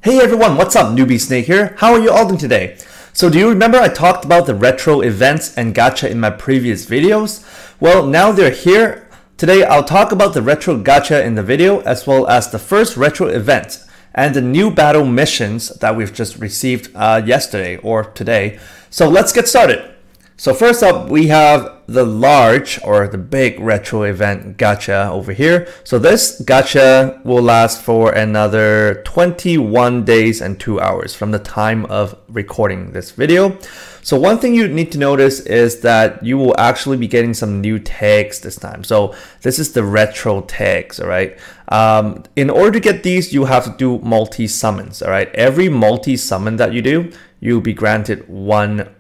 Hey everyone, what's up? Newbie Snake here. How are you all doing today? So do you remember I talked about the retro events and gacha in my previous videos? Well, now they're here. Today I'll talk about the retro gacha in the video as well as the first retro event and the new battle missions that we've just received yesterday or today. So let's get started. So first up, we have the large or the big retro event gacha over here. So this gacha will last for another 21 days and 2 hours from the time of recording this video. So one thing you need to notice is that you will actually be getting some new tags this time. So this is the retro tags, all right? In order to get these, you have to do multi-summons, all right? Every multi-summon that you do, you'll be granted one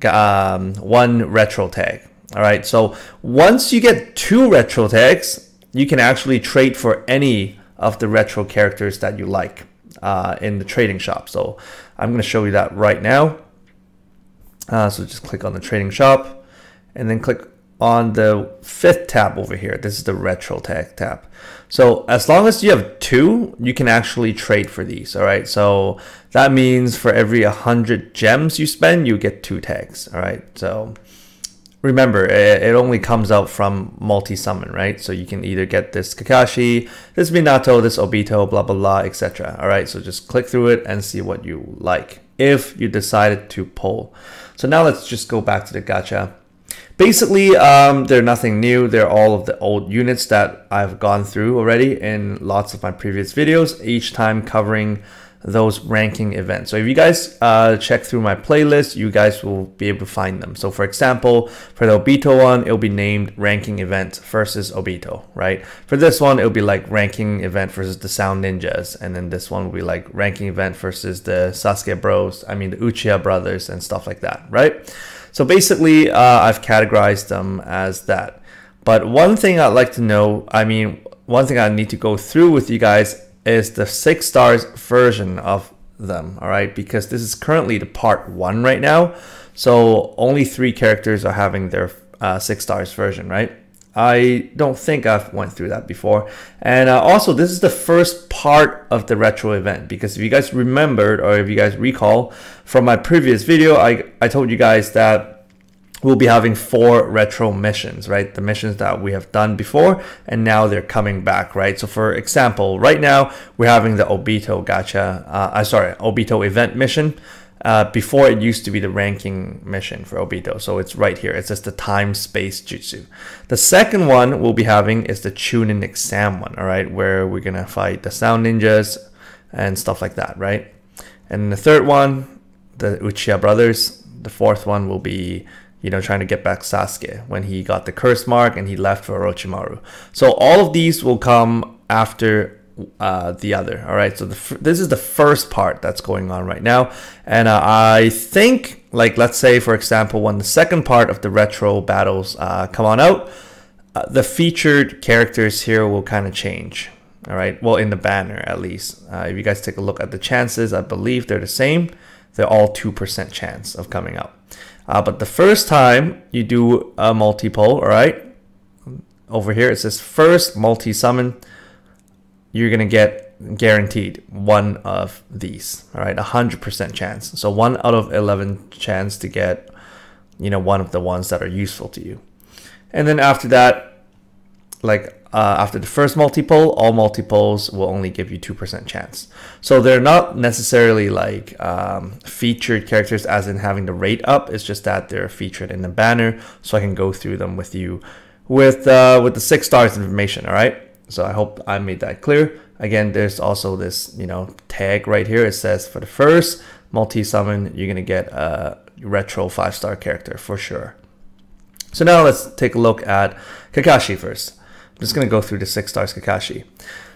retro tag. All right, so once you get 2 retro tags, you can actually trade for any of the retro characters that you like in the trading shop. So I'm going to show you that right now. So just click on the trading shop and then click on the 5th tab over here. This is the retro tag tab. So as long as you have 2, you can actually trade for these. All right, so that means for every 100 gems you spend, you get 2 tags. All right, so remember, it only comes out from multi-summon, right? So you can either get this Kakashi, this Minato, this Obito, blah, blah, blah, etc. All right, so just click through it and see what you like if you decided to pull. So now let's just go back to the gacha. Basically, they're nothing new. They're all of the old units that I've gone through already in lots of my previous videos, each time covering those ranking events. So if you guys check through my playlist, you guys will be able to find them. So for example, for the Obito one, it'll be named ranking event versus Obito, right? For this one, it'll be like ranking event versus the Sound Ninjas. And then this one will be like ranking event versus the Sasuke bros, the Uchiha brothers and stuff like that, right? So basically, I've categorized them as that. But one thing I'd like to know, one thing I need to go through with you guys is the 6 stars version of them, all right? Because this is currently the part 1 right now. So only 3 characters are having their 6 stars version, right? I don't think I've went through that before. And also, this is the first part of the retro event, because if you guys remembered or if you guys recall from my previous video, I told you guys that we'll be having 4 retro missions, right? The missions that we have done before, and now they're coming back, right? So for example, right now we're having the Obito Obito event mission. Before it used to be the ranking mission for Obito. So it's right here. It's just the time space jutsu. The second one we'll be having is the Chunin exam one, all right, where we're going to fight the Sound Ninjas and stuff like that, right? And the third one, the Uchiha brothers. The fourth one will be, trying to get back Sasuke when he got the curse mark and he left for Orochimaru. So all of these will come after the other. All right, so this is the first part that's going on right now, and I think, like, let's say for example, when the second part of the retro battles come on out, the featured characters here will kind of change. All right, well, in the banner at least. If you guys take a look at the chances, I believe they're the same. They're all 2% chance of coming out. But the first time you do a multi-pull, all right, over here it says first multi-summon, you're going to get guaranteed one of these, all right, 100% chance. So 1 out of 11 chance to get, one of the ones that are useful to you. And then after that, after the first multi-pull, all multi-pulls will only give you 2% chance. So they're not necessarily like featured characters as in having the rate up. It's just that they're featured in the banner. So I can go through them with you with the 6 stars information, all right? So I hope I made that clear. Again, there's also this, tag right here. It says for the first multi-summon, you're going to get a retro 5-star character for sure. So now let's take a look at Kakashi first. I'm just going to go through the 6 stars Kakashi.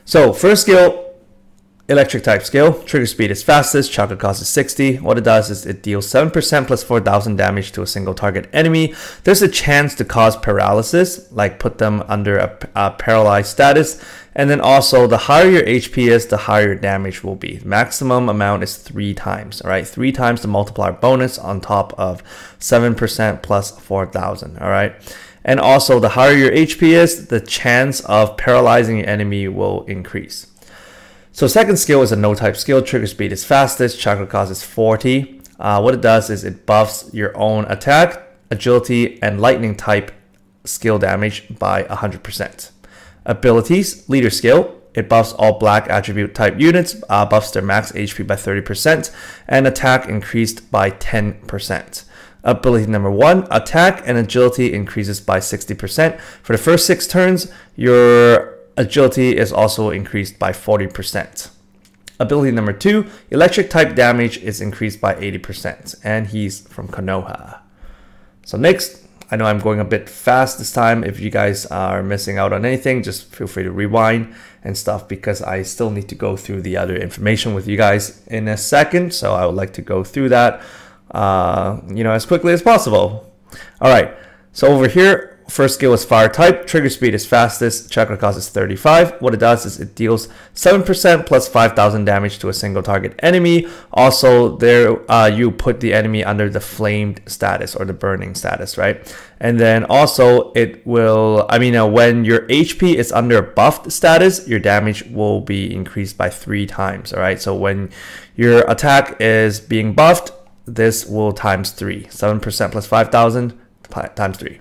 So first skill, electric type skill. Trigger speed is fastest. Chakra cost is 60. What it does is it deals 7% plus 4,000 damage to a single target enemy. There's a chance to cause paralysis, like put them under a paralyzed status. And then also, the higher your HP is, the higher your damage will be. Maximum amount is 3 times, all right? 3 times the multiplier bonus on top of 7% plus 4,000, all right? And also, the higher your HP is, the chance of paralyzing your enemy will increase. So second skill is a no type skill. Trigger speed is fastest. Chakra cost is 40. What it does is it buffs your own attack, agility, and lightning type skill damage by 100%. Abilities, leader skill. It buffs all black attribute type units, buffs their max HP by 30%, and attack increased by 10%. Ability number 1, attack and agility increases by 60%. For the first 6 turns, your agility is also increased by 40%. Ability number 2, electric type damage is increased by 80%, and he's from Konoha. So next, I know I'm going a bit fast this time. If you guys are missing out on anything, just feel free to rewind and stuff, because I still need to go through the other information with you guys in a second. So I would like to go through that, as quickly as possible. All right. So over here, first skill is fire type. Trigger speed is fastest. Chakra cost is 35. What it does is it deals 7% plus 5,000 damage to a single target enemy. Also, there you put the enemy under the flamed status or the burning status, right? And then also it will, when your HP is under buffed status, your damage will be increased by 3 times. All right. So when your attack is being buffed, this will times 3. 7% plus 5,000 times 3.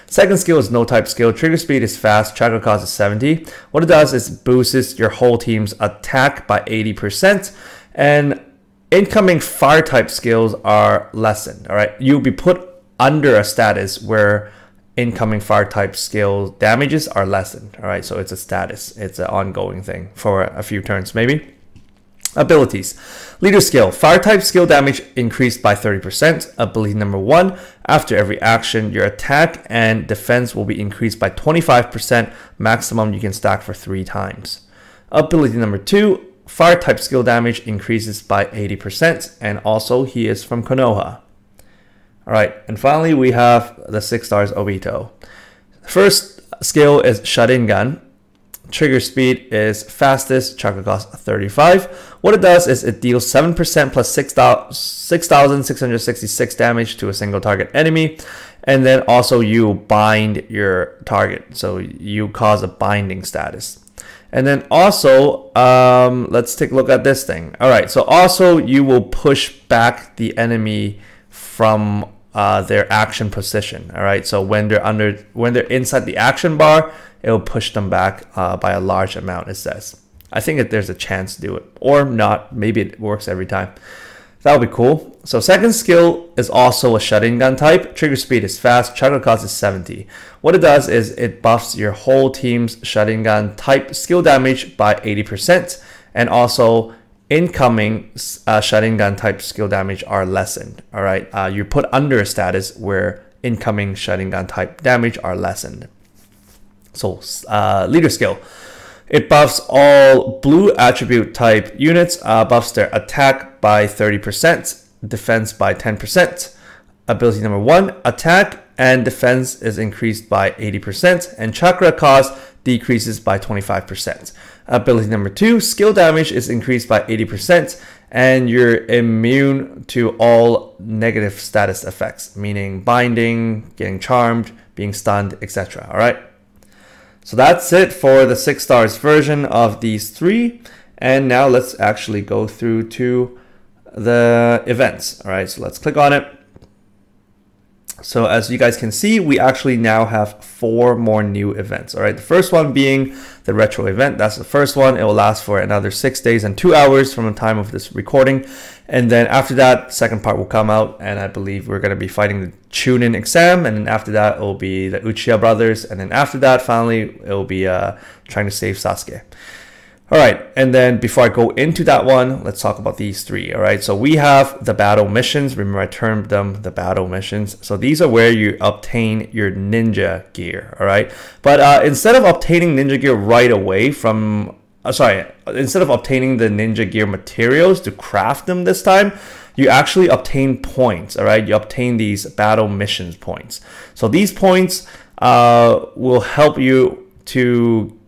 Second skill is no type skill. Trigger speed is fast. Chakra cost is 70. What it does is boosts your whole team's attack by 80%. And incoming fire type skills are lessened. All right. You'll be put under a status where incoming fire type skill damages are lessened. All right. So it's a status. It's an ongoing thing for a few turns maybe. Abilities. Leader skill. Fire type skill damage increased by 30%. Ability number 1. After every action, your attack and defense will be increased by 25%. Maximum you can stack for 3 times. Ability number 2. Fire type skill damage increases by 80%. And also he is from Konoha. Alright, and finally we have the 6 stars Obito. First skill is Sharingan. Trigger speed is fastest. Chakra cost 35. What it does is it deals 7% plus 6,666 damage to a single target enemy. And then also you bind your target. So you cause a binding status. And then also, let's take a look at this thing. All right, so also you will push back the enemy from their action position. All right, so when they're inside the action bar, it will push them back by a large amount, it says. I think that there's a chance to do it, or not. Maybe it works every time. That would be cool. So second skill is also a Sharingan type. Trigger speed is fast. Chakra cost is 70. What it does is it buffs your whole team's Sharingan type skill damage by 80%. And also incoming Sharingan type skill damage are lessened. All right. You're put under a status where incoming Sharingan type damage are lessened. So leader skill. It buffs all blue attribute type units, buffs their attack by 30%, defense by 10%. Ability number 1, attack and defense is increased by 80%, and chakra cost decreases by 25%. Ability number 2, skill damage is increased by 80%, and you're immune to all negative status effects, meaning binding, getting charmed, being stunned, etc. All right. So that's it for the 6 stars version of these 3. And now let's actually go through to the events. All right, so let's click on it. So as you guys can see, we actually now have 4 more new events. All right, the first one being the retro event. That's the first one. It will last for another 6 days and 2 hours from the time of this recording. And then after that, second part will come out, and I believe we're going to be fighting the Chunin exam. And then after that, it will be the Uchiha brothers. And then after that, finally, it will be trying to save Sasuke. All right, and then before I go into that one, let's talk about these 3. All right, so we have the battle missions. Remember, I termed them the battle missions. So these are where you obtain your ninja gear. All right, but instead of obtaining ninja gear right away from, instead of obtaining the ninja gear materials to craft them this time, you actually obtain points. All right, you obtain these battle missions points. So these points will help you to,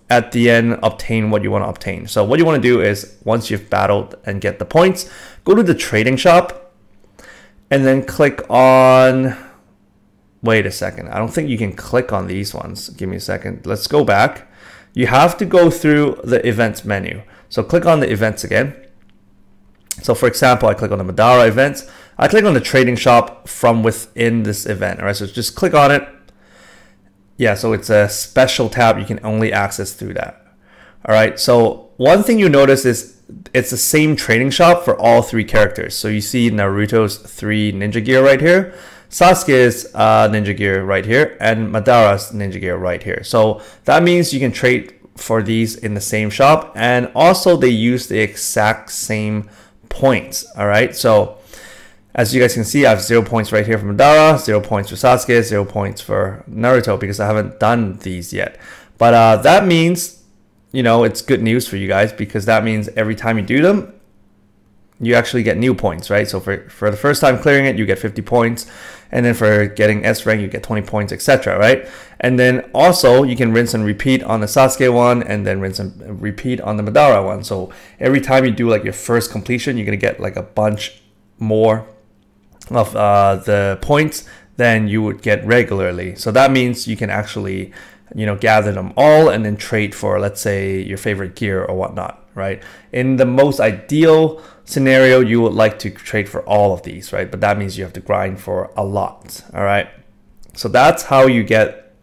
at the end, obtain what you want to obtain. So what you want to do is, once you've battled and get the points, go to the trading shop and then click on, wait a second, I don't think you can click on these ones. Give me a second. Let's go back. you have to go through the events menu. So click on the events again. So for example, I click on the Madara events. I click on the trading shop from within this event. All right, so just click on it. Yeah, so it's a special tab. You can only access through that. All right, so one thing you notice is it's the same trading shop for all 3 characters. So you see Naruto's 3 ninja gear right here, Sasuke's ninja gear right here, and Madara's ninja gear right here. So that means you can trade for these in the same shop, and also they use the exact same points. All right, so as you guys can see, I have 0 points right here for Madara, 0 points for Sasuke, 0 points for Naruto because I haven't done these yet. But that means, you know, it's good news for you guys because that means every time you do them, you actually get new points, right? So for the first time clearing it, you get 50 points. And then for getting S rank, you get 20 points, etc., right? And then also you can rinse and repeat on the Sasuke one and then rinse and repeat on the Madara one. So every time you do like your first completion, you're going to get like a bunch more of the points than you would get regularly. So that means you can actually, you know, gather them all and then trade for, let's say, your favorite gear or whatnot, right? In the most ideal scenario, you would like to trade for all of these, right? But that means you have to grind for a lot, all right? So that's how you get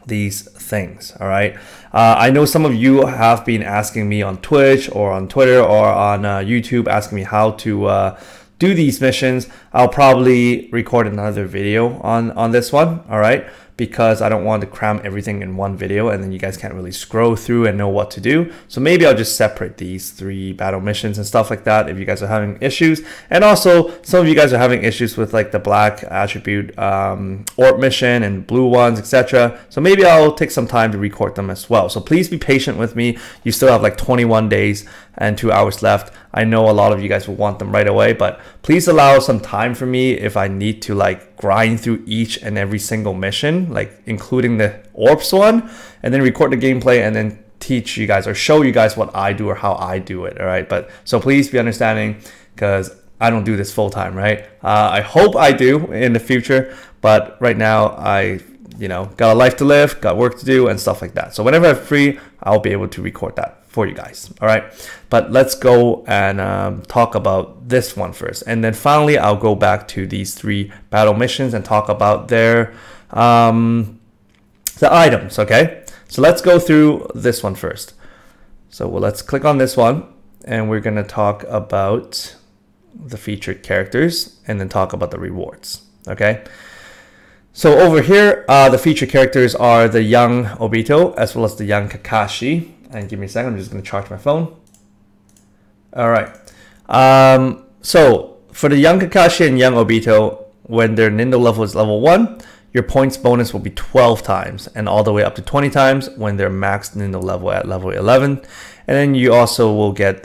these things, all right? I know some of you have been asking me on Twitch or on Twitter or on YouTube, asking me how to do these missions. I'll probably record another video on this one, all right? Because I don't want to cram everything in one video and then you guys can't really scroll through and know what to do. So maybe I'll just separate these 3 battle missions and stuff like that if you guys are having issues. And also some of you guys are having issues with like the black attribute orb mission and blue ones, etc. So maybe I'll take some time to record them as well. So please be patient with me. You still have like 21 days and 2 hours left. I know a lot of you guys will want them right away, but please allow some time for me if I need to like grind through each and every single mission, like including the orbs one, and then record the gameplay and then teach you guys or show you guys what I do or how I do it. All right, but so please be understanding because I don't do this full time, right? I hope I do in the future, but right now I, you know, got a life to live, got work to do and stuff like that. So whenever I'm free, I'll be able to record that for you guys. All right, but let's go and talk about this one first, and then finally I'll go back to these 3 battle missions and talk about their the items. Okay, so let's go through this one first. So let's click on this one and we're gonna talk about the featured characters and then talk about the rewards. Okay, so over here the featured characters are the young Obito as well as the young Kakashi. And give me a second, I'm just going to charge my phone. All right. So for the young Kakashi and young Obito, when their Nindo level is level 1, your points bonus will be 12 times and all the way up to 20 times when they're maxed Nindo level at level 11. And then you also will get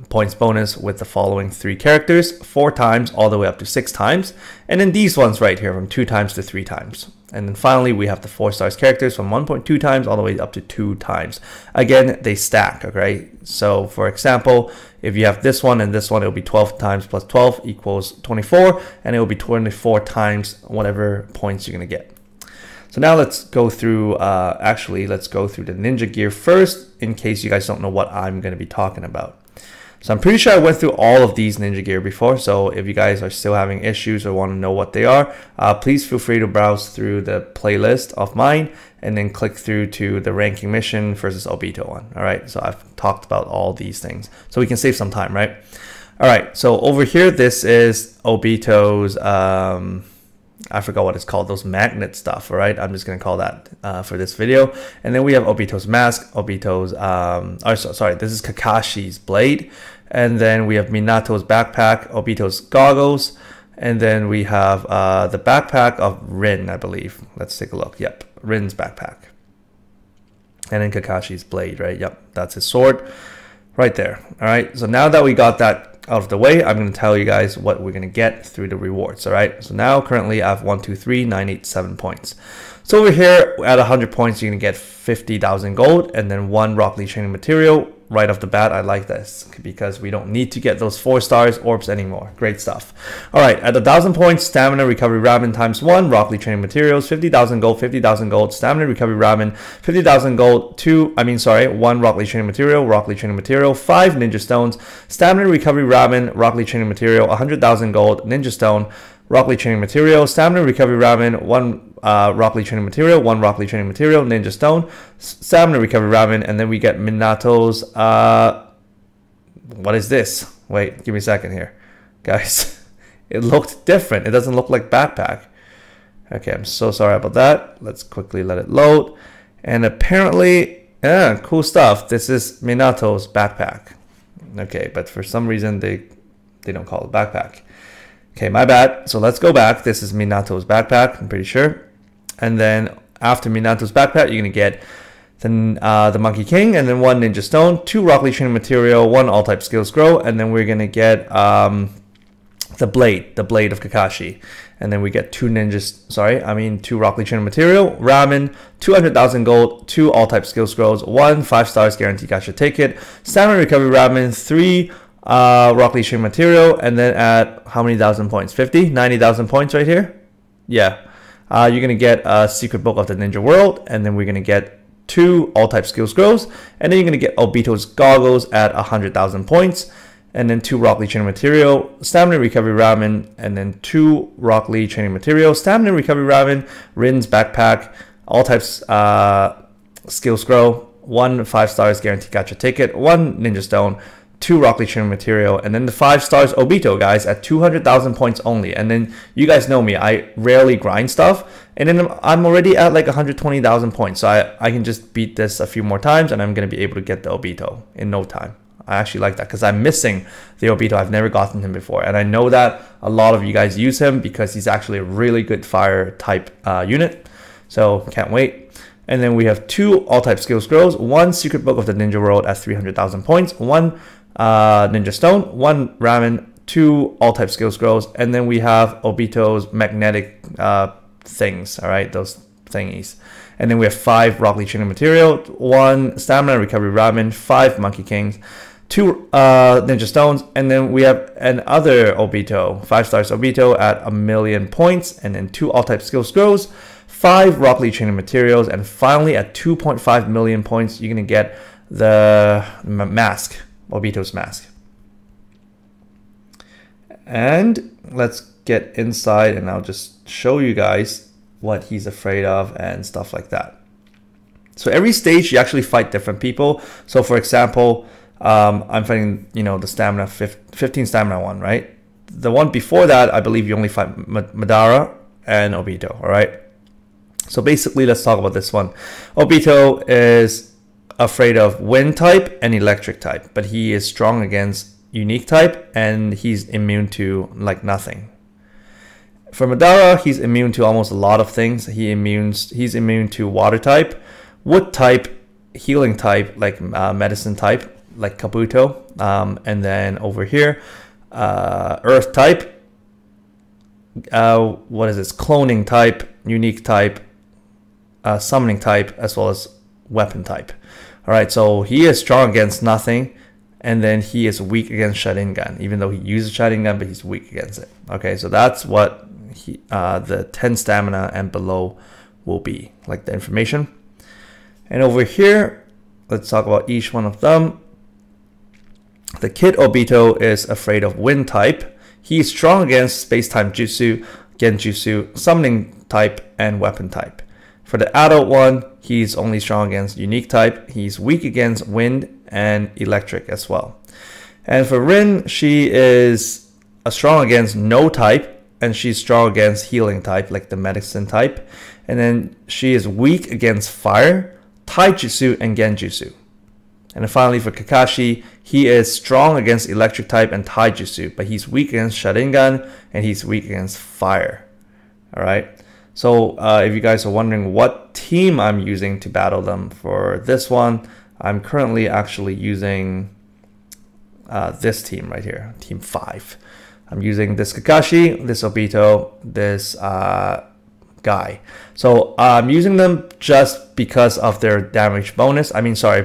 points bonus with the following 3 characters, 4 times all the way up to 6 times. And then these ones right here from 2 times to 3 times. And then finally, we have the 4 stars characters from 1.2 times all the way up to 2 times. Again, they stack, okay? So for example, if you have this one and this one, it'll be 12 times plus 12 equals 24. And it will be 24 times whatever points you're gonna get. So now let's go through, let's go through the ninja gear first in case you guys don't know what I'm gonna be talking about. So I'm pretty sure I went through all of these ninja gear before. So if you guys are still having issues or want to know what they are, please feel free to browse through the playlist of mine and then click through to the ranking mission versus Obito one. All right, so I've talked about all these things so we can save some time, right? All right, so over here, this is Obito's, I forgot what it's called, those magnet stuff, all right? I'm just gonna call that for this video. And then we have Obito's mask, Obito's, this is Kakashi's blade. And then we have Minato's backpack, Obito's goggles. And then we have the backpack of Rin, I believe. Let's take a look. Yep, Rin's backpack. And then Kakashi's blade, right? Yep, that's his sword right there. All right, so now that we got that out of the way, I'm going to tell you guys what we're going to get through the rewards. All right, so now currently I have 1, 2, 3, 9, 8, 7 points. So over here at 100 points, you're going to get 50,000 gold and then 1 Rock Lee training material right off the bat, I like this because we don't need to get those 4 stars orbs anymore. Great stuff. All right, at 1,000 points, stamina recovery ramen times 1, Rock Lee training materials, 50,000 gold, 50,000 gold, stamina recovery ramen, 50,000 gold, 1 Rock Lee training material, 5 ninja stones, stamina recovery ramen, Rock Lee training material, 100,000 gold, ninja stone, Rock Lee training material, stamina recovery ramen, 1 Rock Lee training material, 1 Rock Lee training material, ninja stone, stamina recovery ramen, and then we get Minato's, what is this? Wait, give me a second here. Guys, it looked different. It doesn't look like backpack. Okay, I'm so sorry about that. Let's quickly let it load. And apparently, yeah, cool stuff. This is Minato's backpack. Okay, but for some reason, they don't call it backpack. Okay, my bad. So let's go back. This is Minato's backpack, I'm pretty sure. And then after Minato's backpack, you're going to get the Monkey King, and then 1 Ninja Stone, 2 Rock Lee training material, 1 all-type skills grow, and then we're going to get the blade of Kakashi. And then we get 2 Rock Lee training material, ramen, 200,000 gold, 2 all-type skills grows, 1 5 stars guaranteed gacha ticket, stamina recovery ramen, 3 Rock Lee training material, and then at how many thousand points? 50? 90,000 points right here? Yeah. You're going to get a secret book of the ninja world, and then we're going to get 2 all-type skills grows, and then you're going to get Obito's goggles at 100,000 points, and then 2 Rock Lee training material, stamina recovery ramen, and then 2 Rock Lee training material, stamina recovery ramen, Rin's backpack, all types skills grow, 1 5 stars guaranteed gacha ticket, 1 ninja stone, 2 Rock Lee training material, and then the 5 stars Obito, guys, at 200,000 points only. And then you guys know me, I rarely grind stuff, and then I'm already at like 120,000 points, so I can just beat this a few more times, and I'm going to be able to get the Obito in no time. I actually like that because I'm missing the Obito. I've never gotten him before, and I know that a lot of you guys use him because he's actually a really good fire type unit, so can't wait. And then we have 2 all-type skills grows, 1 secret book of the ninja world at 300,000 points, 1 ninja stone, 1 ramen, 2 all-type skills grows, and then we have Obito's magnetic things, all right, those thingies. And then we have 5 Rock Lee training material, 1 stamina recovery ramen, 5 Monkey Kings, 2 ninja stones, and then we have another Obito, 5 stars Obito at 1,000,000 points, and then 2 all-type skills grows, 5 Rock Lee training materials, and finally at 2.5 million points, you're going to get the mask, Obito's mask. And let's get inside, and I'll just show you guys what he's afraid of and stuff like that. So every stage you actually fight different people. So for example, I'm fighting, the stamina 15 stamina one, right? The one before that, I believe you only fight Madara and Obito, all right? So basically, let's talk about this one. Obito is afraid of wind type and electric type, but he is strong against unique type, and he's immune to like nothing. For Madara, he's immune to almost a lot of things. He's immune to water type, wood type, healing type, like medicine type, like Kabuto, and then over here, earth type, what is this, cloning type, unique type, summoning type, as well as weapon type. All right, so he is strong against nothing, and then he is weak against Sharingan, even though he uses Sharingan, but he's weak against it. Okay, so that's what the 10 stamina and below will be, like the information. And over here, let's talk about each one of them. The Kid Obito is afraid of wind type. He's strong against space-time jutsu, genjutsu, summoning type, and weapon type. For the adult one, he's only strong against unique type. He's weak against wind and electric as well. And for Rin, she is strong against no type, and she's strong against healing type, like the medicine type. And then she is weak against fire, taijutsu, and genjutsu. And then finally for Kakashi, he is strong against electric type and taijutsu, but he's weak against Sharingan, and he's weak against fire. All right. So if you guys are wondering what team I'm using to battle them for this one, I'm currently actually using this team right here, team 5. I'm using this Kakashi, this Obito, this guy. So I'm using them just because of their damage bonus.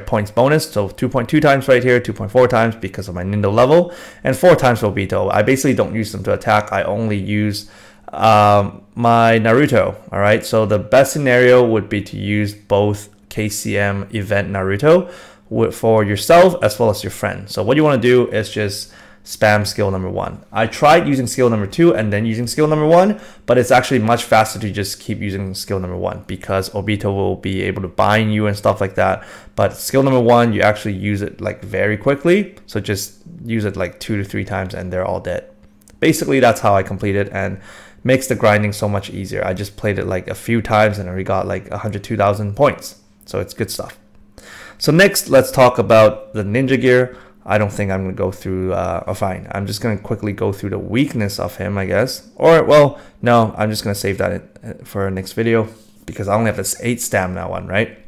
Points bonus. So 2.2 times right here, 2.4 times because of my Nindo level, and 4 times Obito. I basically don't use them to attack. I only use my Naruto. All right. So the best scenario would be to use both KCM event Naruto for yourself as well as your friend. So what you want to do is just spam skill number 1. I tried using skill number 2 and then using skill number 1, but it's actually much faster to just keep using skill number 1 because Obito will be able to bind you and stuff like that. But skill number 1, you actually use it like very quickly. So just use it like 2 to 3 times and they're all dead. Basically, that's how I complete it, and makes the grinding so much easier. I just played it like a few times and already got like 102,000 points. So it's good stuff. So next, let's talk about the ninja gear. I don't think I'm going to go through, fine. I'm just going to quickly go through the weakness of him, I guess. Or, well, no, I'm just going to save that for our next video because I only have this 8 stamina one, right?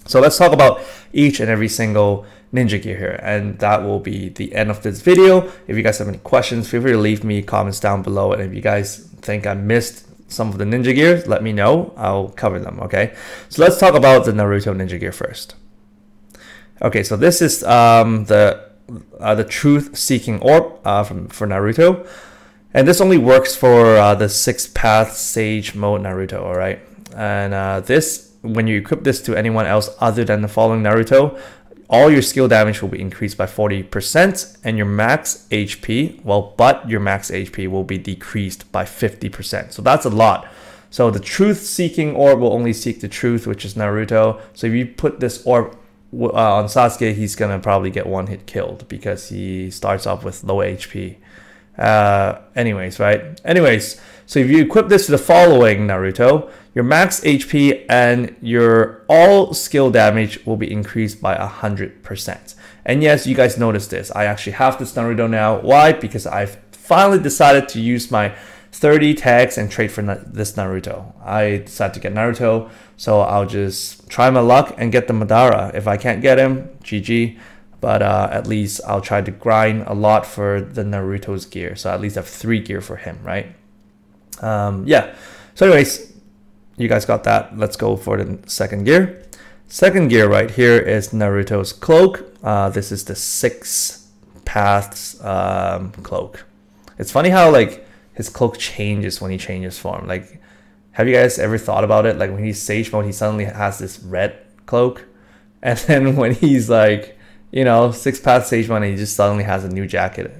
So let's talk about each and every single ninja gear here. And that will be the end of this video. If you guys have any questions, feel free to leave me comments down below. And if you guys think I missed some of the ninja gears, let me know. I'll cover them, okay? So let's talk about the Naruto ninja gear first. Okay, so this is the truth-seeking orb for Naruto, and this only works for the 6-path sage mode Naruto. All right, and this, when you equip this to anyone else other than the following Naruto, all your skill damage will be increased by 40%, and your max HP, your max HP will be decreased by 50%. So that's a lot. So the truth-seeking orb will only seek the truth, which is Naruto. So if you put this orb on Sasuke, he's gonna probably get 1-hit killed because he starts off with low HP. Anyways, so if you equip this to the following Naruto, your max HP and your all skill damage will be increased by 100%. And yes, you guys noticed this. I actually have this Naruto now. Why? Because I've finally decided to use my 30 tags and trade for this Naruto. I decided to get Naruto, so I'll just try my luck and get the Madara. If I can't get him, GG. But at least I'll try to grind a lot for the Naruto's gear. So at least I have 3 gear for him, right? Yeah. So anyways, you guys got that. Let's go for the second gear. Second gear right here is Naruto's cloak. This is the 6 paths cloak. It's funny how like his cloak changes when he changes form. Like, have you guys ever thought about it? Like when he's sage mode, he suddenly has this red cloak, and then when he's like, you know, 6 path sage mode, he just suddenly has a new jacket.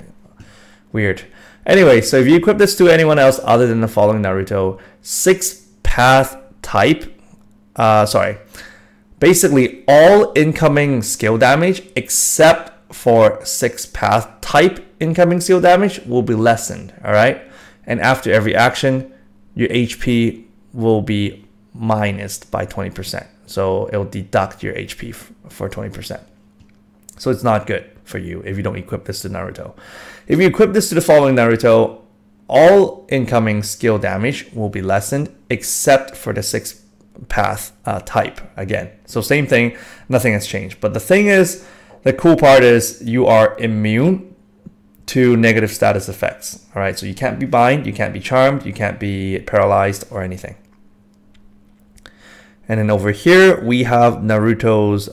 Weird. Anyway, so if you equip this to anyone else other than the following Naruto, 6 path type, basically all incoming skill damage except for 6 path type incoming skill damage will be lessened. All right. And after every action, your HP will be minused by 20%. So it'll deduct your HP for 20%. So it's not good for you if you don't equip this to Naruto. If you equip this to the following Naruto, all incoming skill damage will be lessened except for the 6 path type again. So same thing, nothing has changed. But the thing is, the cool part is you are immune to negative status effects. All right, so you can't be bind, you can't be charmed, you can't be paralyzed or anything. And then over here we have Naruto's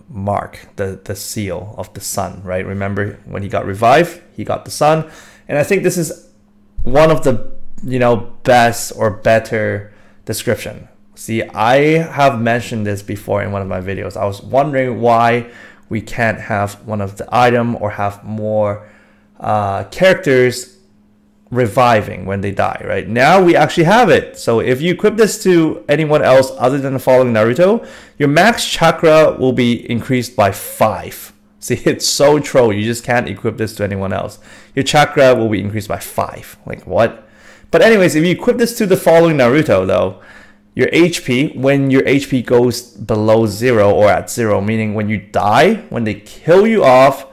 mark, the seal of the sun, right? Remember when he got revived, he got the sun. And I think this is one of the, you know, best or better description. See, I have mentioned this before in one of my videos. I was wondering why we can't have one of the item or have more characters reviving when they die, right? Now we actually have it. So if you equip this to anyone else other than the following Naruto, your max chakra will be increased by 5. See, it's so troll. You just can't equip this to anyone else. Your chakra will be increased by 5. Like, what? But anyways, if you equip this to the following Naruto though, your HP, when your HP goes below 0 or at 0, meaning when you die, when they kill you off,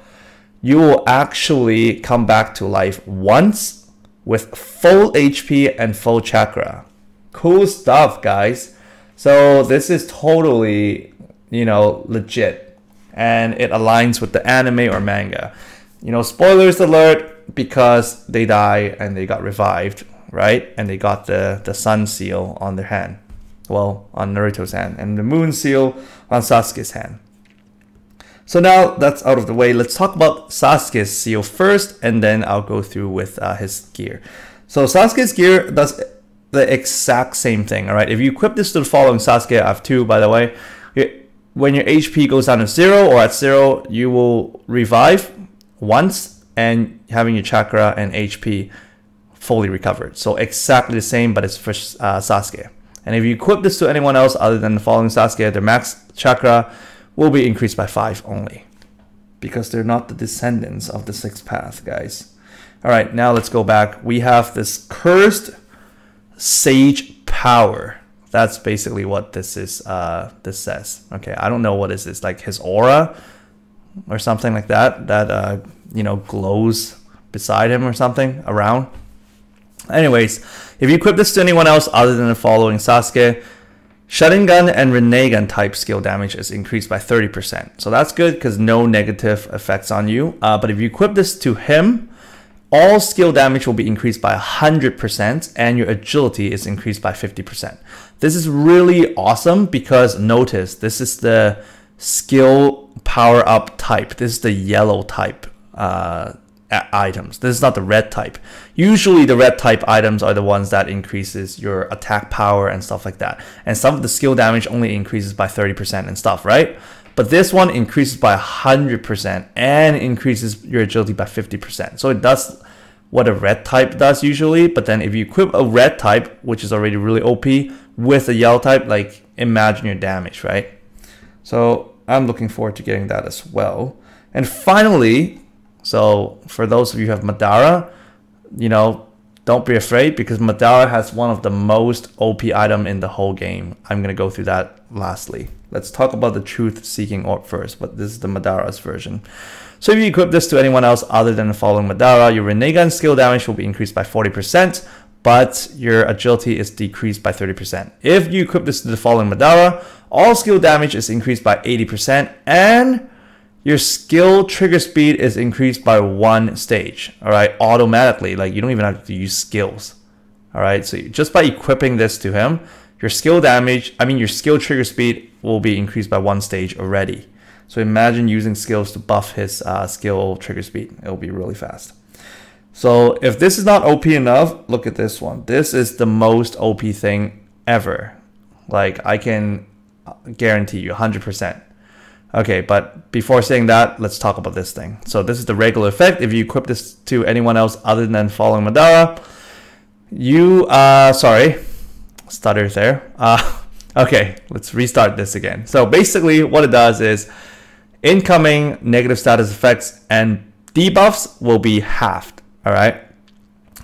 you will actually come back to life once with full HP and full chakra. Cool stuff, guys. So this is totally, you know, legit. And it aligns with the anime or manga. You know, spoilers alert, because they die and they got revived. right? And they got the sun seal on their hand. Well, on Naruto's hand, and the moon seal on Sasuke's hand. So now that's out of the way. Let's talk about Sasuke's seal first, and then I'll go through with his gear. So Sasuke's gear does the exact same thing, all right? If you equip this to the following, Sasuke, I have 2, by the way. When your HP goes down to 0 or at 0, you will revive once, and having your chakra and HP fully recovered. So exactly the same, but it's for Sasuke. And if you equip this to anyone else other than the following Sasuke, their max chakra will be increased by 5 only, because they're not the descendants of the 6th path, guys. All right, now let's go back. We have this cursed sage power. That's basically what this is. This says. Okay, I don't know what is this, like his aura or something like that. That you know, glows beside him or something around. Anyways, if you equip this to anyone else other than the following Sasuke, Sharingan and Rinnegan type skill damage is increased by 30%. So that's good because no negative effects on you. But if you equip this to him, all skill damage will be increased by 100% and your agility is increased by 50%. This is really awesome because notice this is the skill power up type. This is the yellow type items. This is not the red type. Usually the red type items are the ones that increases your attack power and stuff like that. And some of the skill damage only increases by 30% and stuff, right? But this one increases by 100% and increases your agility by 50%. So it does what a red type does usually. But then if you equip a red type, which is already really OP, with a yellow type, like imagine your damage, right? So I'm looking forward to getting that as well. And finally, so for those of you who have Madara, you know, don't be afraid because Madara has one of the most OP item in the whole game. I'm going to go through that lastly. Let's talk about the truth-seeking orb first, but this is the Madara's version. So if you equip this to anyone else other than the following Madara, your Rinnegan skill damage will be increased by 40%, but your agility is decreased by 30%. If you equip this to the following Madara, all skill damage is increased by 80%, and your skill trigger speed is increased by 1 stage, all right, automatically. Like you don't even have to use skills, all right? So just by equipping this to him, your skill damage, your skill trigger speed will be increased by 1 stage already. So imagine using skills to buff his skill trigger speed. It'll be really fast. So if this is not OP enough, look at this one. This is the most OP thing ever. Like I can guarantee you 100%. Okay, but before saying that, let's talk about this thing. So this is the regular effect. If you equip this to anyone else other than following Madara, you, sorry, stutter there. Okay, let's restart this again. So basically what it does is incoming negative status effects and debuffs will be halved, all right?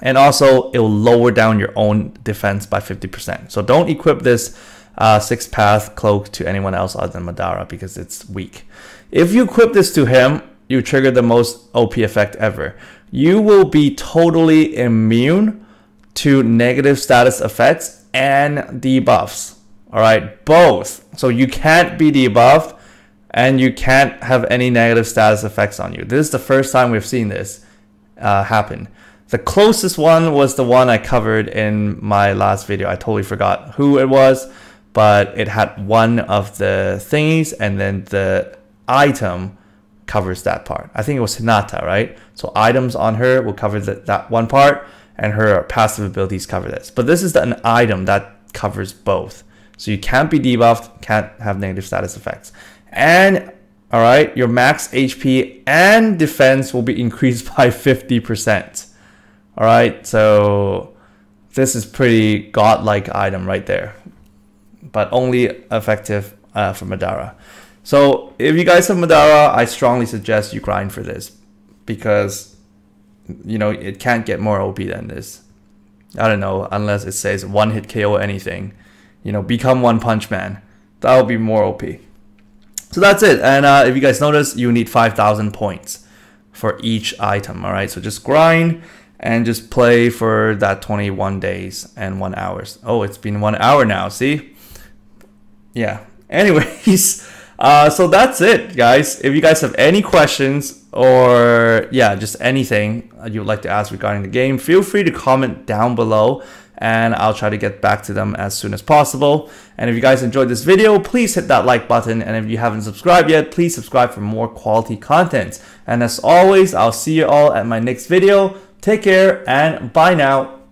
And also it will lower down your own defense by 50%. So don't equip this 6th path cloak to anyone else other than Madara because it's weak. If you equip this to him, you trigger the most OP effect ever. You will be totally immune to negative status effects and debuffs. All right, both. So you can't be debuffed and you can't have any negative status effects on you. This is the first time we've seen this happen. The closest one was the one I covered in my last video. I totally forgot who it was, but it had one of the thingies and then the item covers that part. I think it was Hinata, right? So items on her will cover that one part and her passive abilities cover this. But this is an item that covers both. So you can't be debuffed, can't have negative status effects. And, all right, your max HP and defense will be increased by 50%. All right, so this is pretty godlike item right there, but only effective for Madara. So if you guys have Madara, I strongly suggest you grind for this because, you know, it can't get more OP than this. I don't know, unless it says one hit KO anything, you know, become One Punch Man. That will be more OP. So that's it. And if you guys notice, you need 5,000 points for each item. All right, so just grind and just play for that 21 days and 1 hour. Oh, it's been 1 hour now. See? Yeah. Anyways, So that's it, guys. If you guys have any questions or yeah, just anything you would like to ask regarding the game, feel free to comment down below and I'll try to get back to them as soon as possible. And if you guys enjoyed this video, please hit that like button. And if you haven't subscribed yet, please subscribe for more quality content. And as always, I'll see you all at my next video. Take care and bye now.